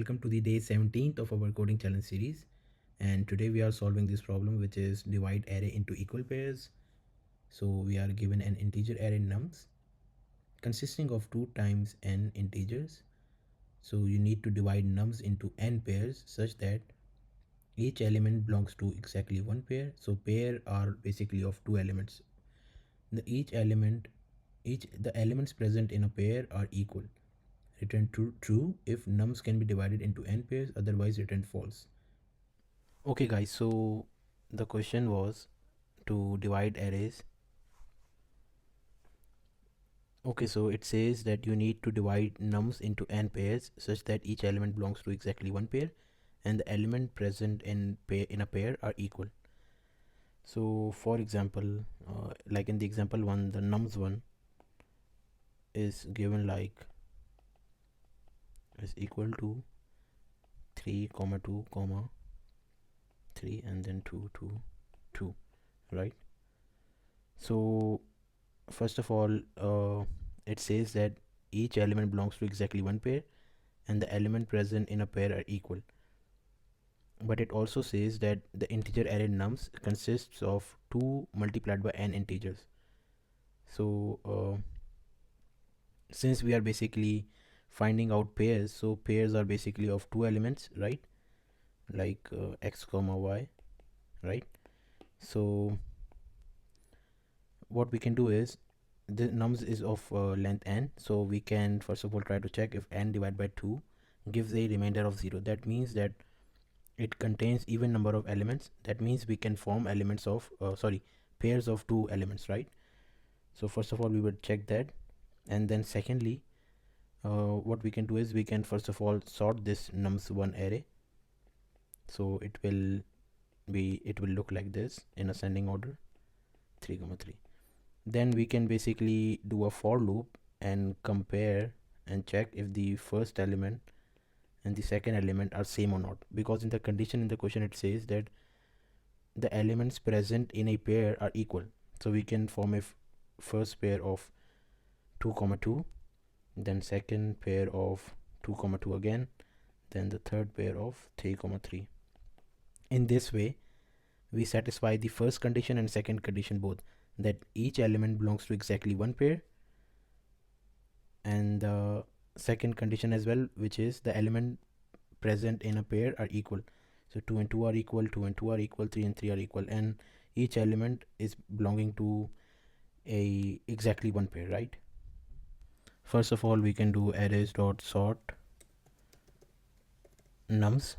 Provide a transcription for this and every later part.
welcome to the day 17th of our coding challenge series. And today we are solving this problem, which is divide array into equal pairs. So we are given an integer array nums consisting of 2 times n integers. So you need to divide nums into n pairs such that each element belongs to exactly one pair. So pair are basically of 2 elements. The elements present in a pair are equal. Return true if nums can be divided into n pairs, otherwise return false. Okay guys, so the question was to divide arrays. Okay, so it says that you need to divide nums into n pairs such that each element belongs to exactly one pair and the element present in a pair are equal. So for example, like in the example 1, the nums 1 is given like is equal to 3 comma 2 comma 3 and then 2 2 2, right? So first of all, it says that each element belongs to exactly one pair and the element present in a pair are equal. But it also says that the integer array nums consists of 2 multiplied by n integers. So since we are basically finding out pairs, so pairs are basically of 2 elements, right? Like x comma y, right? So what we can do is, the nums is of length n, so we can first of all try to check if n divided by 2 gives a remainder of 0. That means that it contains even number of elements. That means we can form elements of pairs of 2 elements, right? So first of all we would check that, and then secondly, what we can do is we can first of all sort this nums1 array. So it will look like this in ascending order, 3 comma 3. Then we can basically do a for loop and compare and check if the first element and the second element are same or not, because in the condition in the question it says that the elements present in a pair are equal. So we can form a first pair of 2 comma 2, then second pair of 2 comma 2 again, then the third pair of 3 comma 3. In this way we satisfy the first condition and second condition both, that each element belongs to exactly one pair, and the second condition as well, which is the element present in a pair are equal. So 2 and 2 are equal, 2 and 2 are equal, 3 and 3 are equal, and each element is belonging to a exactly one pair, right? First of all we can do arrays dot sort nums,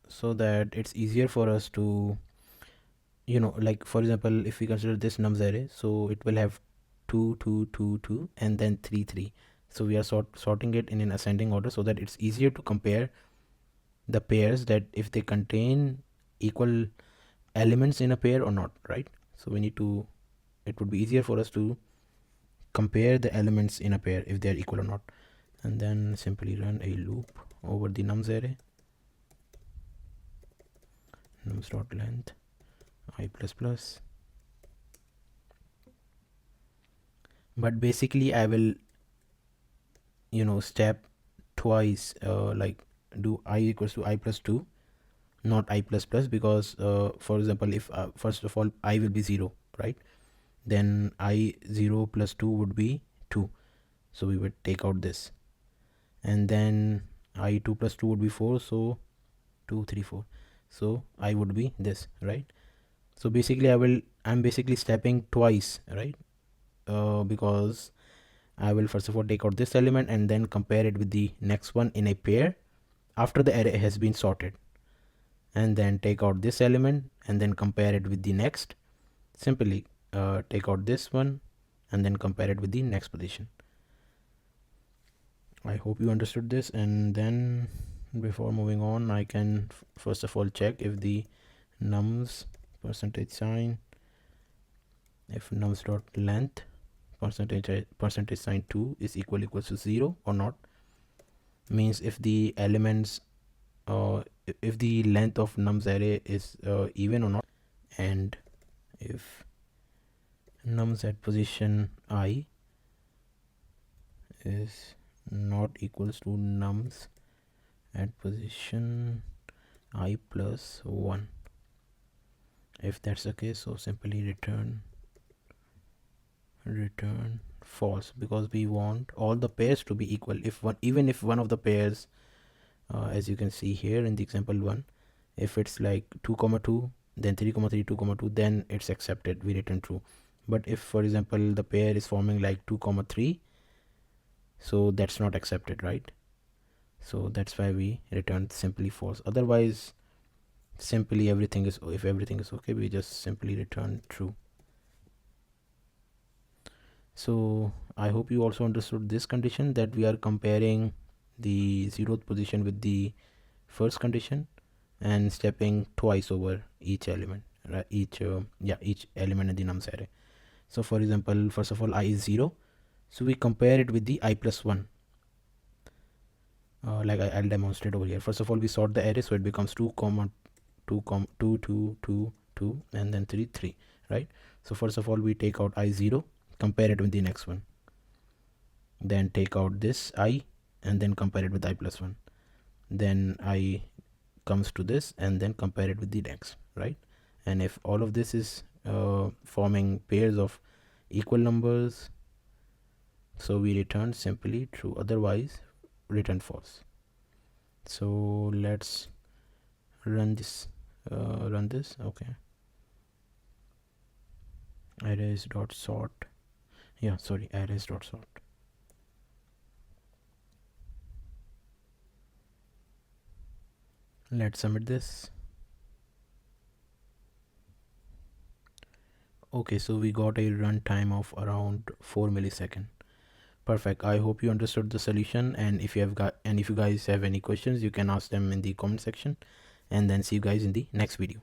so that it's easier for us to, like for example, if we consider this nums array, so it will have 2 2 2 2 and then 3 3. So we are sorting it in an ascending order so that it's easier to compare the pairs, that if they contain equal elements in a pair or not, right? So we need to, it would be easier for us to compare the elements in a pair if they are equal or not. And then simply run a loop over the nums array, nums dot length I plus plus. But basically I will step twice, like do I equals to I plus 2, not I plus plus, because for example, if first of all I will be 0, right? Then I 0 plus 2 would be 2, so we would take out this, and then I 2 plus 2 would be 4, so 2 3 4, so I would be this, right? So basically I'm basically stepping twice, right? Because I will first of all take out this element and then compare it with the next one in a pair after the array has been sorted, and then take out this element and then compare it with the next. Simply take out this one and then compare it with the next position. I hope you understood this. And then before moving on, I can first of all check if the nums percentage sign, if nums dot length percentage sign 2 is equals to 0 or not. Means if the elements if the length of nums array is even or not, and if nums at position I is not equals to nums at position I plus 1. If that's the case, so simply return false, because we want all the pairs to be equal. If one, even if one of the pairs, as you can see here in the example 1, if it's like 2 comma 2, then 3 comma 3, 2 comma 2, then it's accepted, we return true. But if for example the pair is forming like 2 comma 3, so that's not accepted, right? So that's why we return simply false. Otherwise, simply everything is, if everything is okay, we just simply return true. So I hope you also understood this condition, that we are comparing the 0th position with the first condition and stepping twice over each element, right? Each element in the nums array. So for example, first of all, I is 0, so we compare it with the I plus 1. Like I'll demonstrate over here. First of all, we sort the array, so it becomes 2 comma 2 comma 2 2 2 2 and then 3 3, right? So first of all, we take out I0, compare it with the next one, then take out this I and then compare it with I plus 1, then I comes to this and then compare it with the next, right? And if all of this is forming pairs of equal numbers, so we return simply true, otherwise return false. So let's run this. Okay, arrays dot sort. Arrays dot sort. Let's submit this. Okay, so we got a runtime of around 4 milliseconds. Perfect. I hope you understood the solution, and if you guys have any questions, you can ask them in the comment section, and then see you guys in the next video.